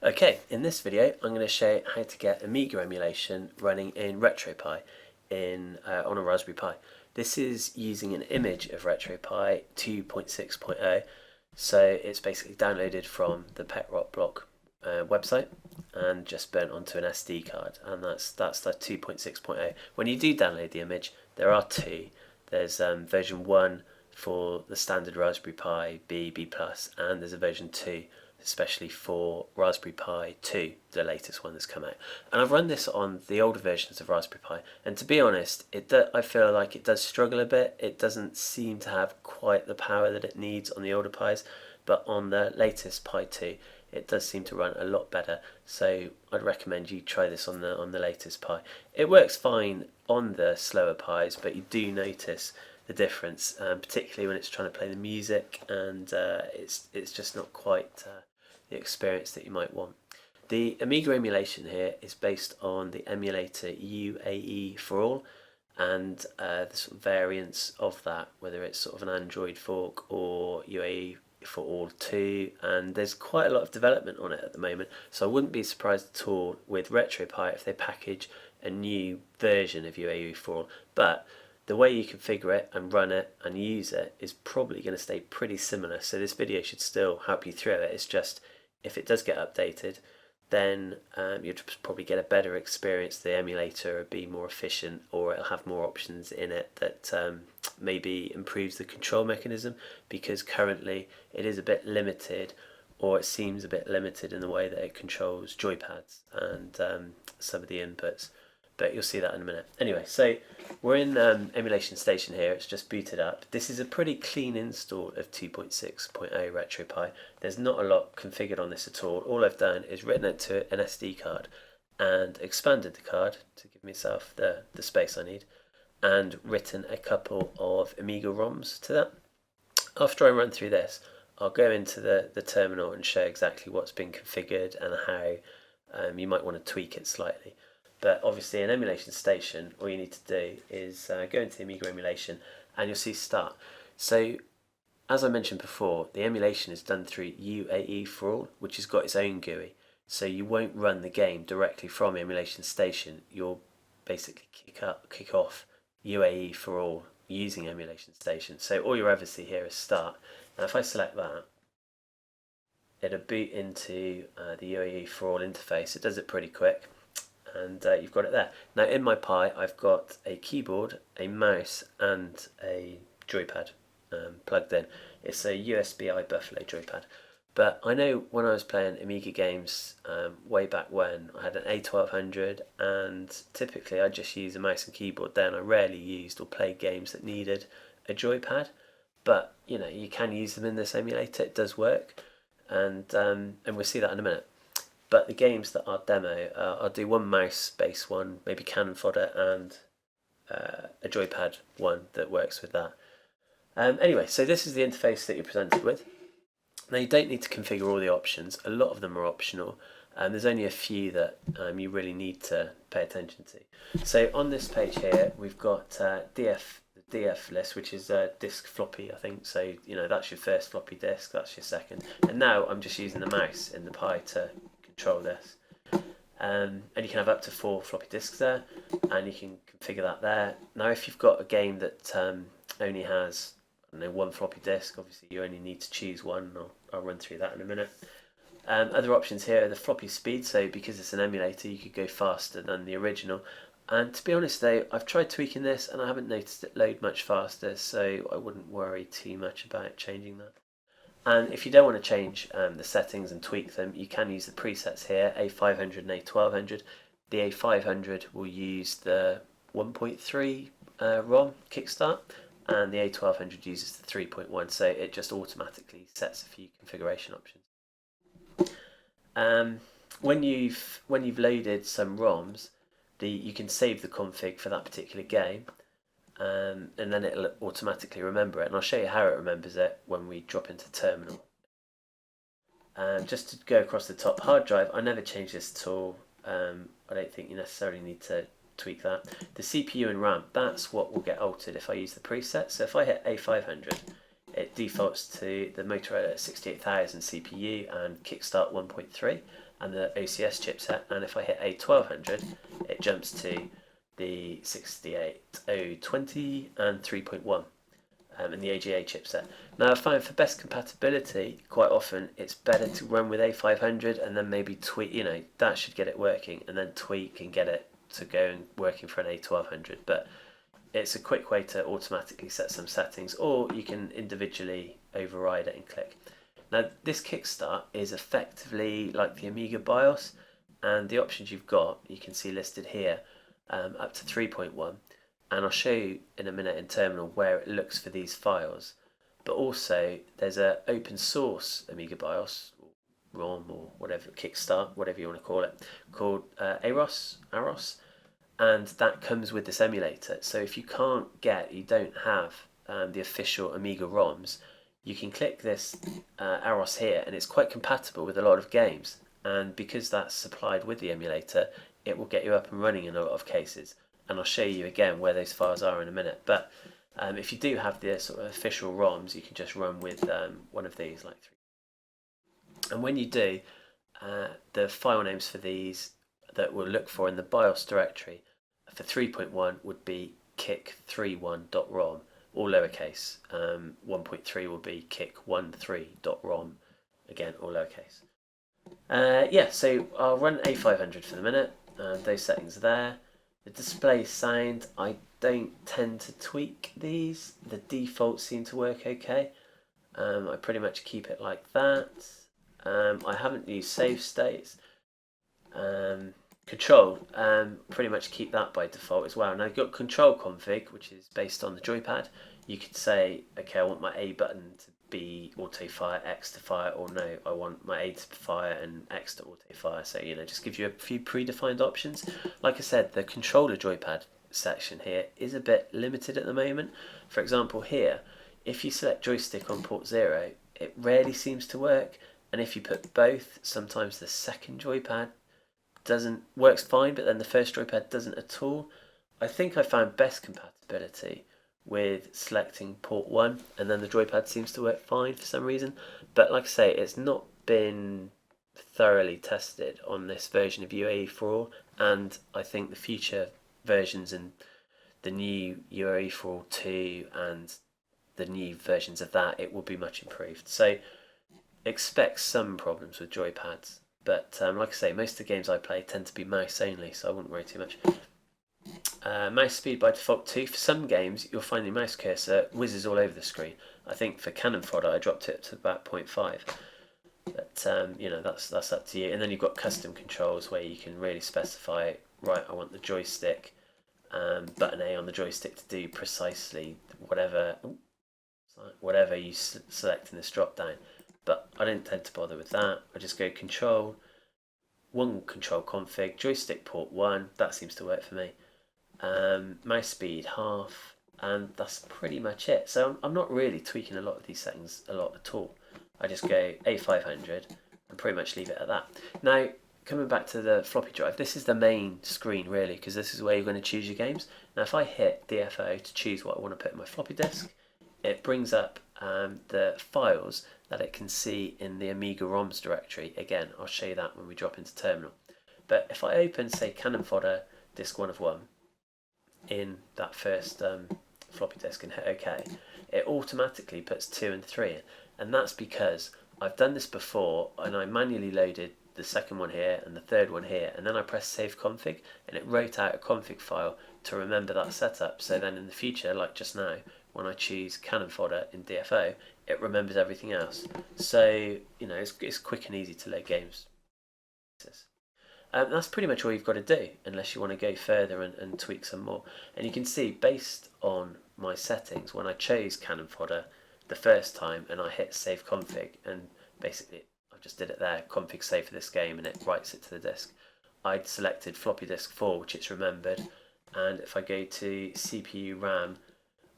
Okay, in this video I'm going to show you how to get Amiga emulation running in RetroPie on a Raspberry Pi. This is using an image of RetroPie 2.6.0, so it's basically downloaded from the PetRockBlock website and just burnt onto an SD card, and that's the 2.6.0. When you do download the image, there are two. There's version 1 for the standard Raspberry Pi B, B+, and there's a version 2 especially for Raspberry Pi 2, the latest one that's come out. And I've run this on the older versions of Raspberry Pi, and to be honest, I feel like it does struggle a bit. It doesn't seem to have quite the power that it needs on the older Pis, but on the latest Pi 2, it does seem to run a lot better. So I'd recommend you try this on the latest Pi. It works fine on the slower Pis, but you do notice the difference, particularly when it's trying to play the music, and it's just not quite the experience that you might want. The Amiga emulation here is based on the emulator uae4all, and the sort of variants of that, whether it's sort of an Android fork or uae4all 2, and there's quite a lot of development on it at the moment, so I wouldn't be surprised at all with RetroPie if they package a new version of uae4all, but the way you configure it and run it and use it is probably going to stay pretty similar, so this video should still help you through it. It's just, if it does get updated, then you'll probably get a better experience. The emulator will be more efficient, or it'll have more options in it that maybe improves the control mechanism, because currently it is a bit limited, or it seems a bit limited in the way that it controls joypads and some of the inputs. But you'll see that in a minute. Anyway, so we're in Emulation Station here. It's just booted up. This is a pretty clean install of 2.6.0 RetroPie. There's not a lot configured on this at all. All I've done is written it to an SD card and expanded the card to give myself the space I need, and written a couple of Amiga ROMs to that. After I run through this, I'll go into the terminal and show exactly what's been configured and how you might want to tweak it slightly. But obviously in Emulation Station, all you need to do is go into the Amiga emulation, and you'll see Start. So as I mentioned before, the emulation is done through uae4all, which has got its own GUI. So you won't run the game directly from Emulation Station. You'll basically kick off uae4all using Emulation Station. So all you ever see here is Start. And if I select that, it'll boot into the uae4all interface. It does it pretty quick, and you've got it there. Now in my Pi, I've got a keyboard, a mouse, and a joypad plugged in. It's a USB-I Buffalo joypad. But I know when I was playing Amiga games way back when, I had an A1200, and typically I just use a mouse and keyboard then. I rarely used or played games that needed a joypad, but you know, you can use them in this emulator. It does work, and we'll see that in a minute. But the games that are demo, I'll do one mouse-based one, maybe Cannon Fodder, and a joypad one that works with that. Anyway, so this is the interface that you're presented with. Now you don't need to configure all the options. A lot of them are optional, and there's only a few that you really need to pay attention to. So on this page here, we've got DF list, which is disk floppy, I think. So you know, that's your first floppy disk, that's your second. And now I'm just using the mouse in the Pi to control this, and you can have up to 4 floppy disks there, and you can configure that there. Now if you've got a game that only has, I don't know, 1 floppy disk, obviously you only need to choose one. I'll run through that in a minute. Other options here are the floppy speed, so because it's an emulator you could go faster than the original, and to be honest though, I've tried tweaking this and I haven't noticed it load much faster, so I wouldn't worry too much about changing that. And if you don't want to change the settings and tweak them, you can use the presets here, A500 and A1200. The A500 will use the 1.3 ROM kickstart, and the A1200 uses the 3.1, so it just automatically sets a few configuration options. When you've loaded some ROMs, you can save the config for that particular game, and then it'll automatically remember it, and I'll show you how it remembers it when we drop into terminal. Just to go across the top, hard drive, I never change this at all. I don't think you necessarily need to tweak that. The CPU and RAM, that's what will get altered if I use the preset. So if I hit A500, it defaults to the Motorola 68000 CPU and Kickstart 1.3, and the OCS chipset, and if I hit A1200 it jumps to the 68020 and 3.1 and the AGA chipset. Now I find for best compatibility, quite often it's better to run with A500 and then maybe tweak, that should get it working, and then tweak and get it to go and working for an A1200. But it's a quick way to automatically set some settings, or you can individually override it and click. Now this kickstart is effectively like the Amiga BIOS, and the options you've got you can see listed here, up to 3.1, and I'll show you in a minute in terminal where it looks for these files. But also there's a open source Amiga BIOS, ROM or whatever, kickstart, whatever you want to call it, called AROS, and that comes with this emulator. So if you you don't have the official Amiga ROMs, you can click this AROS here, and it's quite compatible with a lot of games, and because that's supplied with the emulator, it will get you up and running in a lot of cases. And I'll show you again where those files are in a minute. But if you do have the sort of official ROMs, you can just run with one of these, like 3. And when you do, the file names for these that we'll look for in the BIOS directory for 3.1 would be kick31.rom, all lowercase. 1.3 will be kick13.rom, again all lowercase. Yeah, so I'll run A500 for the minute, and those settings are there. The display sound, I don't tend to tweak these. The defaults seem to work okay. I pretty much keep it like that. I haven't used save states. Control, pretty much keep that by default as well. Now you've got control config, which is based on the joypad. You could say, okay, I want my A button to be auto fire, X to fire, or no, I want my A to fire and X to auto fire. So, just gives you a few predefined options. Like I said, the controller joypad section here is a bit limited at the moment. For example, here, if you select joystick on port 0, it rarely seems to work. And if you put both, sometimes the second joypad works fine, but then the first joypad doesn't at all. I think I found best compatibility with selecting port 1, and then the joypad seems to work fine for some reason. But like I say, it's not been thoroughly tested on this version of uae4all, and I think the future versions and the new uae4all 2 and the new versions of that, it will be much improved. So expect some problems with joypads, but like I say, most of the games I play tend to be mouse only, so I wouldn't worry too much. Mouse speed by default 2. For some games, you'll find the mouse cursor whizzes all over the screen. I think for Cannon Fodder, I dropped it to about 0.5. But that's up to you. And then you've got custom controls where you can really specify, right, I want the joystick, button A on the joystick to do precisely whatever you select in this drop down. But I don't tend to bother with that. I just go control config, joystick port 1, that seems to work for me. Mouse speed half, and that's pretty much it. So I'm not really tweaking a lot of these settings a lot at all. I just go A500 and pretty much leave it at that. Now, coming back to the floppy drive, this is the main screen really, because this is where you're going to choose your games. Now if I hit DFO to choose what I want to put in my floppy disk, it brings up the files that it can see in the Amiga ROMs directory. Again, I'll show you that when we drop into terminal. But if I open, say, Cannon Fodder disk 1 of 1 in that first floppy disk and hit OK, it automatically puts 2 and 3 in. And that's because I've done this before, and I manually loaded the second one here and the third one here, and then I pressed save config, and it wrote out a config file to remember that setup. So then in the future, like just now, when I choose Cannon Fodder in DFO, it remembers everything else. So, it's quick and easy to load games. That's pretty much all you've got to do, unless you want to go further and tweak some more. And you can see, based on my settings, when I chose Cannon Fodder the first time and I hit save config, and basically I just did it there, config save for this game, and it writes it to the disk. I'd selected floppy disk 4, which it's remembered, and if I go to CPU RAM,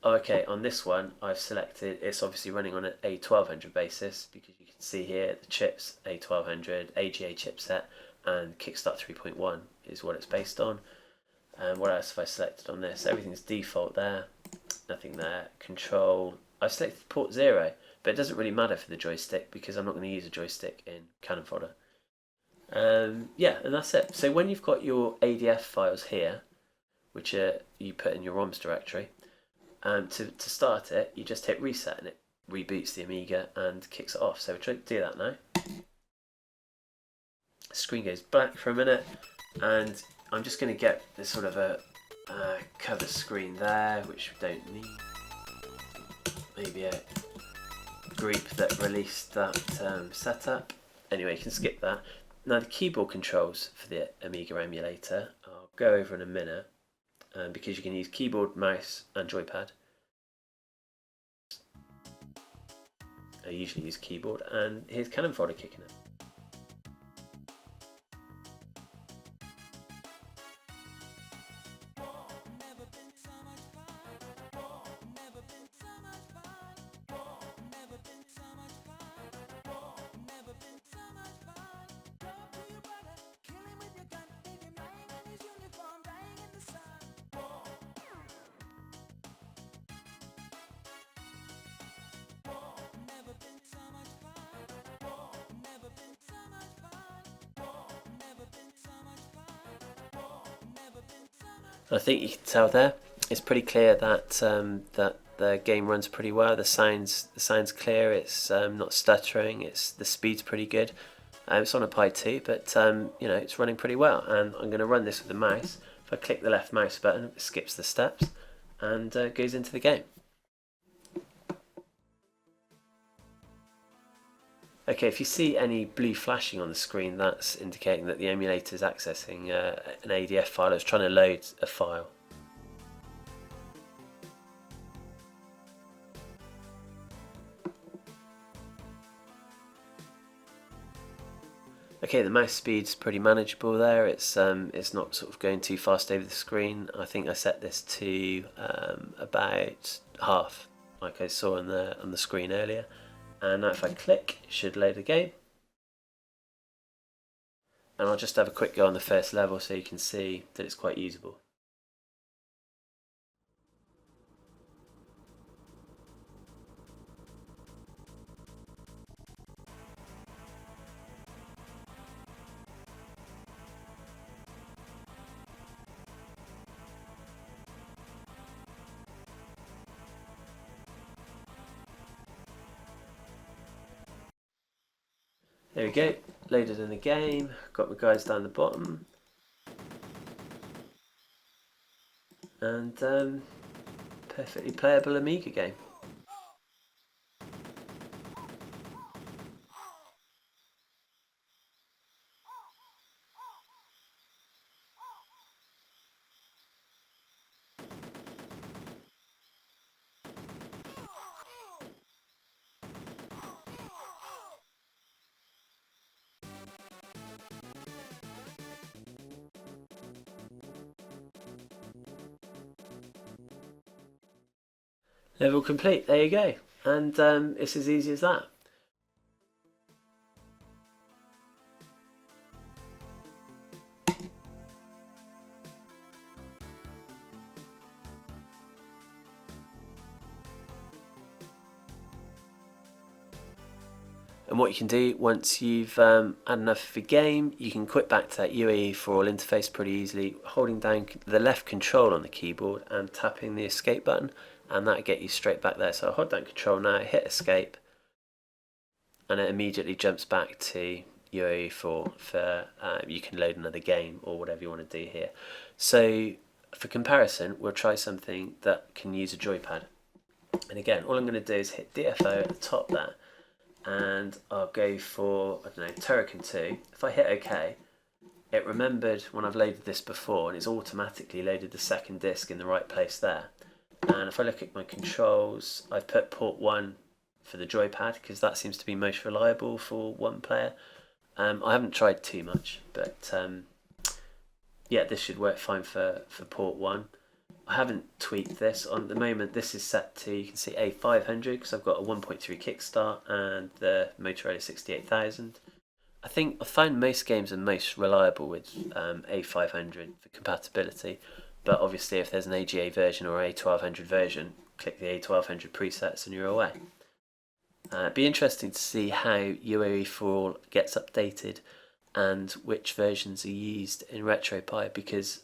okay, on this one I've selected, it's obviously running on an A1200 basis, because you can see here the chips, A1200, AGA chipset, and Kickstart 3.1 is what it's based on. And what else have I selected on this? Everything's default there, nothing there. Control, I've selected port 0, but it doesn't really matter for the joystick because I'm not going to use a joystick in Cannon Fodder. Yeah, and that's it. So when you've got your ADF files here, which you put in your ROMs directory, to start it, you just hit reset and it reboots the Amiga and kicks it off. So we'll try to do that now. The screen goes black for a minute, and I'm just going to get this sort of a cover screen there, which we don't need. Maybe a group that released that setup. Anyway, you can skip that. Now the keyboard controls for the Amiga emulator, I'll go over in a minute, because you can use keyboard, mouse and joypad. I usually use keyboard, and here's Cannon Fodder kicking it. I think you can tell there. It's pretty clear that that the game runs pretty well. The sound's clear. It's not stuttering. The speed's pretty good. It's on a Pi 2, but you know, it's running pretty well. And I'm going to run this with the mouse. If I click the left mouse button, it skips the steps and goes into the game. Okay, if you see any blue flashing on the screen, that's indicating that the emulator is accessing an ADF file. It's trying to load a file. Okay, the mouse speed's pretty manageable there. It's not sort of going too fast over the screen. I think I set this to about half, like I saw on the screen earlier. And now if I click, it should load the game. And I'll just have a quick go on the first level so you can see that it's quite usable. There we go, loaded in the game, got my guys down the bottom, and perfectly playable Amiga game. Level complete, there you go, and it's as easy as that. And what you can do once you've had enough of a game, you can quit back to that uae4all interface pretty easily, holding down the left control on the keyboard and tapping the escape button, and that'll get you straight back there. So I'll hold down control now, hit escape, and it immediately jumps back to uae4all for you can load another game or whatever you want to do here. So for comparison, we'll try something that can use a joypad. And again, all I'm going to do is hit DFO at the top there, and I'll go for, I don't know, Turrican 2. If I hit OK, it remembered when I've loaded this before, and it's automatically loaded the second disc in the right place there. And if I look at my controls, I've put port 1 for the joypad because that seems to be most reliable for one player. I haven't tried too much, but yeah, this should work fine for port 1. I haven't tweaked this. On the moment, this is set to, you can see A500 because I've got a 1.3 kickstart and the Motorola 68000. I think I find most games are most reliable with A500 for compatibility, but obviously if there's an AGA version or A1200 version, click the A1200 presets and you're away. It'd be interesting to see how uae4all gets updated and which versions are used in RetroPie, because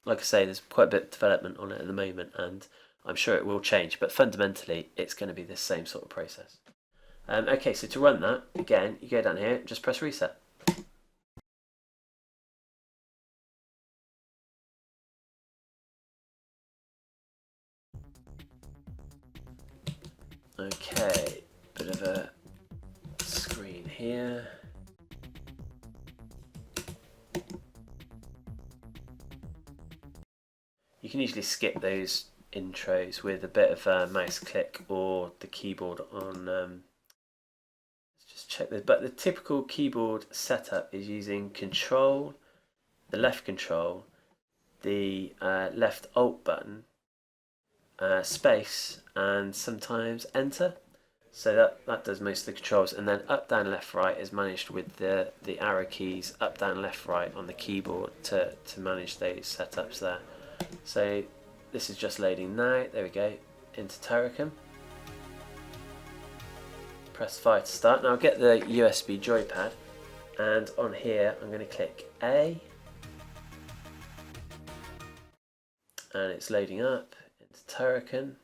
like I say, there's quite a bit of development on it at the moment, and I'm sure it will change, but fundamentally it's going to be the same sort of process. Okay, so to run that, again, you go down here, just press reset. Okay, bit of a screen here. You can usually skip those intros with a bit of a mouse click or the keyboard on. Let's just check this. But the typical keyboard setup is using Control, the left Control, the left Alt button, space, and sometimes Enter. So that does most of the controls, and then up, down, left, right is managed with the arrow keys up, down, left, right on the keyboard to manage those setups there. So this is just loading now. There we go, into Turrican. Press 5 to start. Now I'll get the USB joypad, and on here I'm going to click A, and it's loading up into Turrican.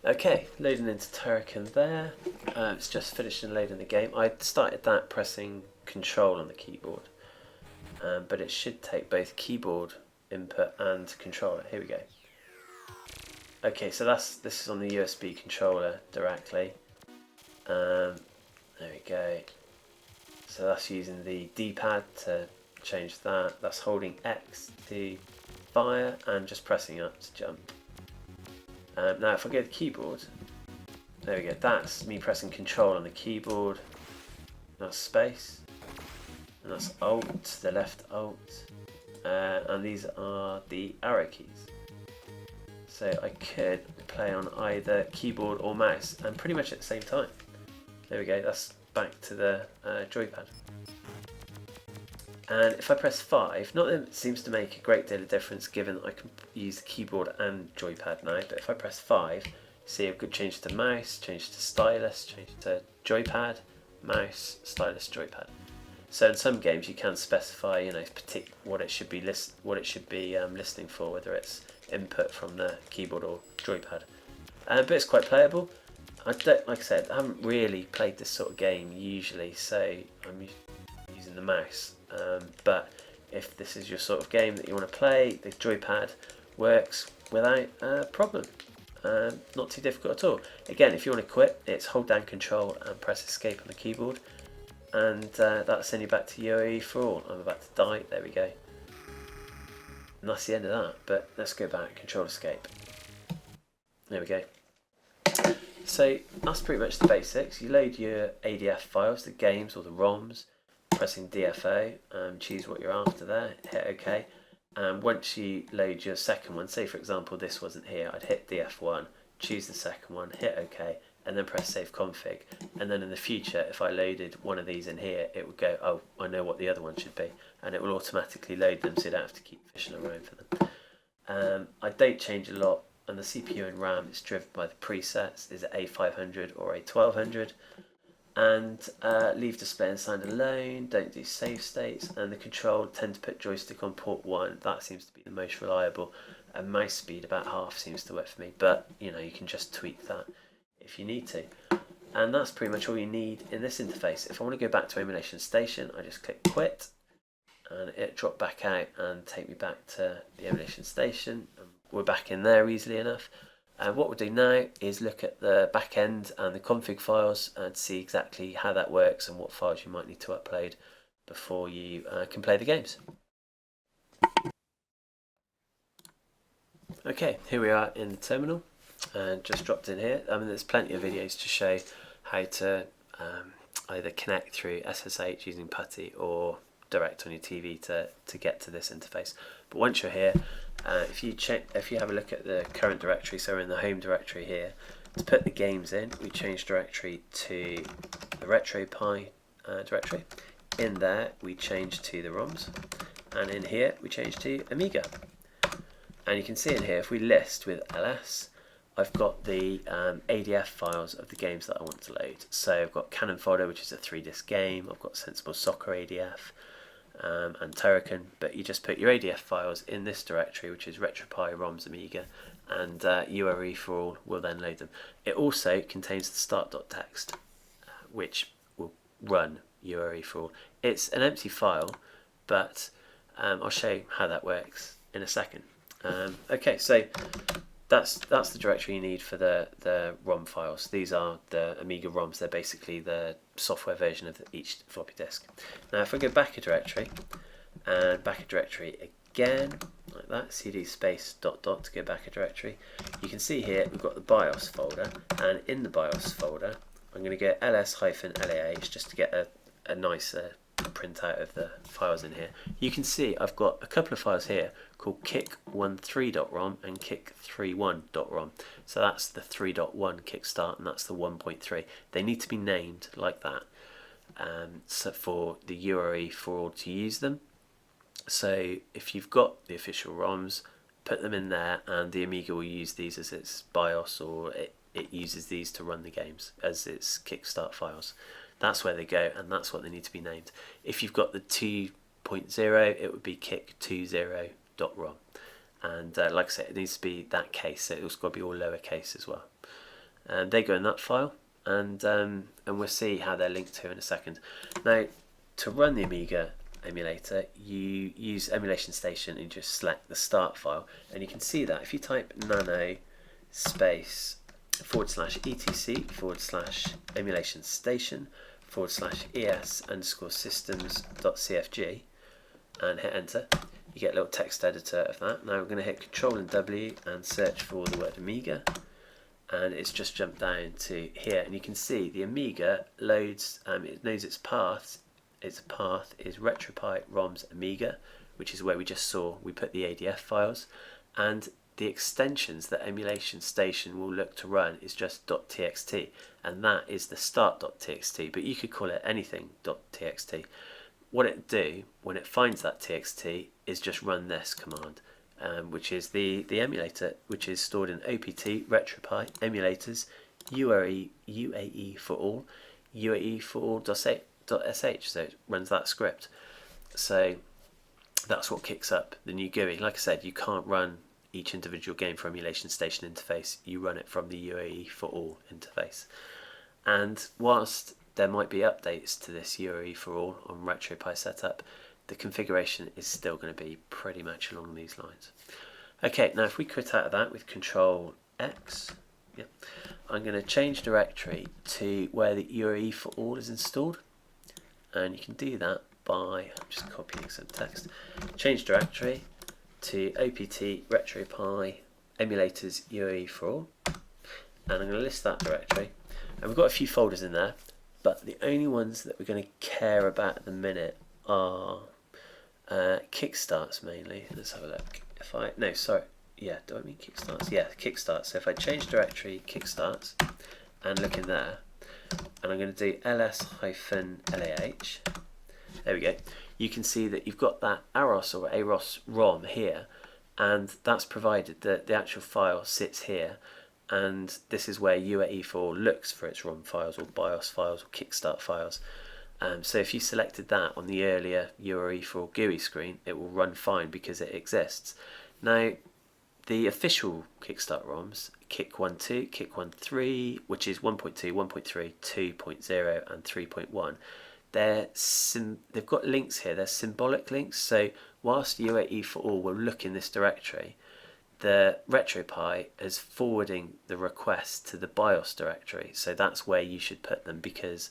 Okay, loading into Turrican there. It's just finished and loading the game. I started that pressing Control on the keyboard, but it should take both keyboard input and controller. Here we go. Okay, so this is on the USB controller directly. There we go. So that's using the D-pad to change that. That's holding X to fire and just pressing up to jump. Now if I go to the keyboard, there we go, that's me pressing Control on the keyboard, that's space, and that's Alt, the left Alt, and these are the arrow keys. So I could play on either keyboard or mouse, and pretty much at the same time. There we go, that's back to the joypad. And if I press 5, not that it seems to make a great deal of difference given that I can use the keyboard and joypad now, but if I press 5, see I've got change to mouse, change to stylus, change to joypad, mouse, stylus, joypad. So in some games you can specify, you know, what it should be listening for, whether it's input from the keyboard or joypad. But it's quite playable. Like I said, I haven't really played this sort of game usually, so I'm using the mouse. But if this is your sort of game that you want to play, the joypad works without a problem. Not too difficult at all. Again, if you want to quit, it's hold down Control and press Escape on the keyboard, and that'll send you back to uae4all. I'm about to die. There we go. And that's the end of that. But let's go back. Control Escape. There we go. So that's pretty much the basics. You load your ADF files, the games or the ROMs. Pressing DFO, choose what you're after there, hit OK, and once you load your second one, say for example this wasn't here, I'd hit DF1, choose the second one, hit OK, and then press Save Config, and then in the future if I loaded one of these in here, it would go, oh, I know what the other one should be, and it will automatically load them so you don't have to keep fishing around for them. I don't change a lot on the CPU and RAM. It's driven by the presets. Is it A500 or A1200? And leave display and sound alone, don't do save states, and the control tend to put joystick on port 1, that seems to be the most reliable, and mouse speed about half seems to work for me, but you know, you can just tweak that if you need to. And that's pretty much all you need in this interface. If I want to go back to Emulation Station, I just click quit, and it dropped back out and take me back to the Emulation Station, and we're back in there easily enough. And what we'll do now is look at the back end and the config files and see exactly how that works and what files you might need to upload before you can play the games. Okay, here we are in the terminal, and just dropped in here. I mean, there's plenty of videos to show how to either connect through SSH using PuTTY or direct on your TV to get to this interface. But once you're here, if you have a look at the current directory, so we're in the home directory here, to put the games in, we change directory to the RetroPie directory. In there, we change to the ROMs, and in here, we change to Amiga. And you can see in here, if we list with ls, I've got the ADF files of the games that I want to load. So I've got Cannon Fodder, which is a 3-disc game. I've got Sensible Soccer ADF and Turrican, but you just put your ADF files in this directory, which is RetroPie, ROMs, Amiga, and uae4all will then load them. It also contains the start.txt, which will run uae4all. It's an empty file, but I'll show you how that works in a second. Okay, so that's the directory you need for the ROM files. These are the Amiga ROMs. They're basically the software version of each floppy disk. Now if I go back a directory, and back a directory again, like that, cd space ... to go back a directory, you can see here we've got the BIOS folder, and in the BIOS folder I'm going to go ls-lah just to get a nicer printout of the files in here. You can see I've got a couple of files here called kick13.rom and kick31.rom. So that's the 3.1 kickstart and that's the 1.3. They need to be named like that so for the uae4all to use them. So if you've got the official ROMs, put them in there, and the Amiga will use these as its BIOS, or it uses these to run the games as its kickstart files. That's where they go, and that's what they need to be named. If you've got the 2.0, it would be kick20.rom. And like I said, it needs to be that case, so it's got to be all lowercase as well. And they go in that file, and we'll see how they're linked to in a second. Now, to run the Amiga emulator, you use Emulation Station and just select the start file, and you can see that if you type nano space /etc/emulation station /es_systems.cfg and hit enter, you get a little text editor of that. Now we're going to hit Control and W and search for the word Amiga, and it's just jumped down to here, and you can see the Amiga loads, it knows its path. Its path is RetroPie ROMs Amiga, which is where we just saw we put the ADF files, and the extensions that Emulation Station will look to run is just .txt, and that is the start.txt, but you could call it anything .txt. What it do when it finds that txt is just run this command, which is the emulator, which is stored in opt RetroPie emulators uae4all uae4all.sh, so it runs that script. So that's what kicks up the new GUI. Like I said, you can't run each individual game for Emulation Station interface, you run it from the uae4all interface. And whilst there might be updates to this uae4all on RetroPie setup, the configuration is still going to be pretty much along these lines. Okay, now if we quit out of that with Control X, I'm going to change directory to where the uae4all is installed, and you can do that by just copying some text. Change directory to opt RetroPie emulators uae4all, and I'm going to list that directory. And we've got a few folders in there, but the only ones that we're going to care about at the minute are kickstarts mainly. Let's have a look. Do I mean kickstarts? Yeah, kickstarts. So if I change directory kickstarts and look in there, and I'm going to do ls-lah, there we go. You can see that you've got that AROS or AROS ROM here, and that's provided that the actual file sits here, and this is where uae4all looks for its ROM files or BIOS files or kickstart files. So if you selected that on the earlier uae4all GUI screen, it will run fine because it exists. Now, the official kickstart ROMs, kick12, kick13, which is 1.2, 1.3, 2.0 and 3.1, they've got links here, they're symbolic links, so whilst uae4all will look in this directory, the RetroPie is forwarding the request to the BIOS directory, so that's where you should put them, because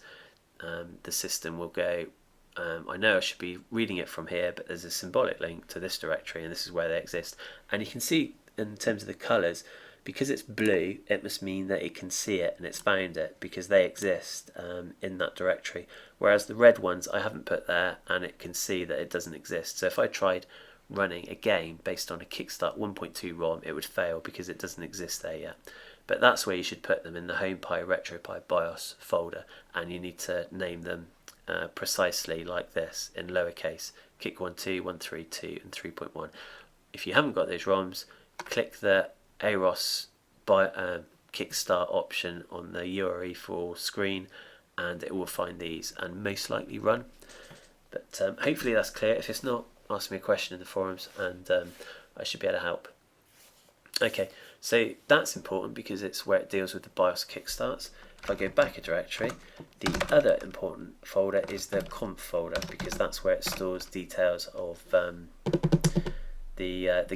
the system will go, I know I should be reading it from here, but there's a symbolic link to this directory and this is where they exist. And you can see in terms of the colours, because it's blue, it must mean that it can see it and it's found it because they exist in that directory. Whereas the red ones I haven't put there, and it can see that it doesn't exist. So if I tried running a game based on a Kickstart 1.2 ROM, it would fail because it doesn't exist there yet. But that's where you should put them, in the HomePie RetroPie BIOS folder, and you need to name them precisely like this in lowercase: kick12, 1.3, 2 and 3.1. If you haven't got those ROMs, click the AROS kickstart option on the uae4all screen, and it will find these and most likely run. But hopefully that's clear. If it's not, ask me a question in the forums and I should be able to help. Okay, so that's important because it's where it deals with the BIOS kickstarts. If I go back a directory, the other important folder is the conf folder, because that's where it stores details of the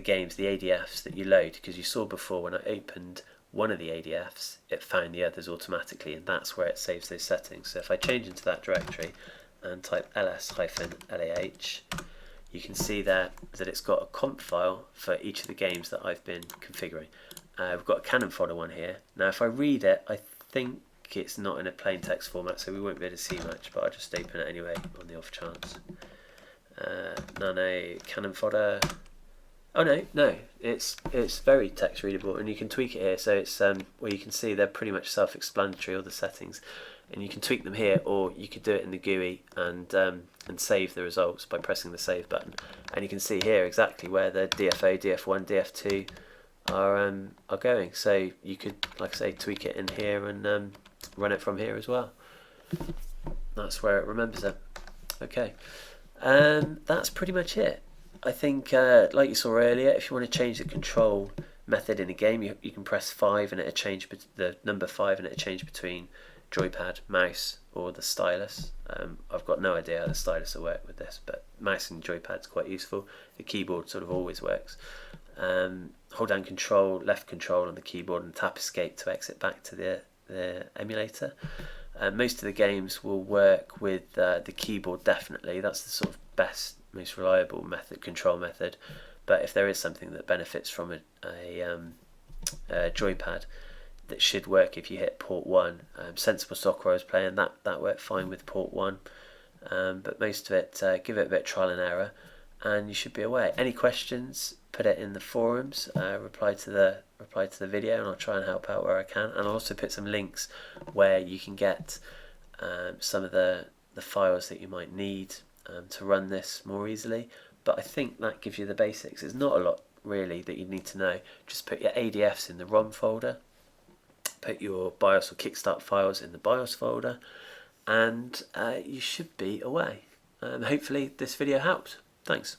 games, the ADFs that you load. Because you saw before when I opened one of the ADFs, it found the others automatically, and that's where it saves those settings. So if I change into that directory and type ls-lah, you can see there that it's got a conf file for each of the games that I've been configuring. We've got a Cannon Fodder one here. Now if I read it, I think it's not in a plain text format, so we won't be able to see much, but I'll just open it anyway on the off chance. Nano Cannon Fodder. Oh no, it's very text readable, and you can tweak it here. So it's well, you can see they're pretty much self-explanatory, all the settings, and you can tweak them here, or you could do it in the GUI and save the results by pressing the save button. And you can see here exactly where the DFO, DF1, DF2 are going. So you could, like I say, tweak it in here and run it from here as well. That's where it remembers it. Okay, that's pretty much it. I think, like you saw earlier, if you want to change the control method in a game, you can press 5 and it'll change the number 5 and it'll change between joypad, mouse, or the stylus. I've got no idea how the stylus will work with this, but mouse and joypad's quite useful. The keyboard sort of always works. Hold down control, left control on the keyboard, and tap escape to exit back to the emulator. Most of the games will work with the keyboard, definitely. That's the sort of best, most reliable control method. But if there is something that benefits from a joypad, that should work if you hit port 1. Sensible Soccer I was playing, that worked fine with port 1. But most of it, give it a bit of trial and error, and you should be away. Any questions, put it in the forums, reply to the video, and I'll try and help out where I can. And I'll also put some links where you can get some of the files that you might need to run this more easily. But I think that gives you the basics. There's not a lot really that you need to know. Just put your ADFs in the ROM folder, put your BIOS or Kickstart files in the BIOS folder, and you should be away. Hopefully this video helped. Thanks.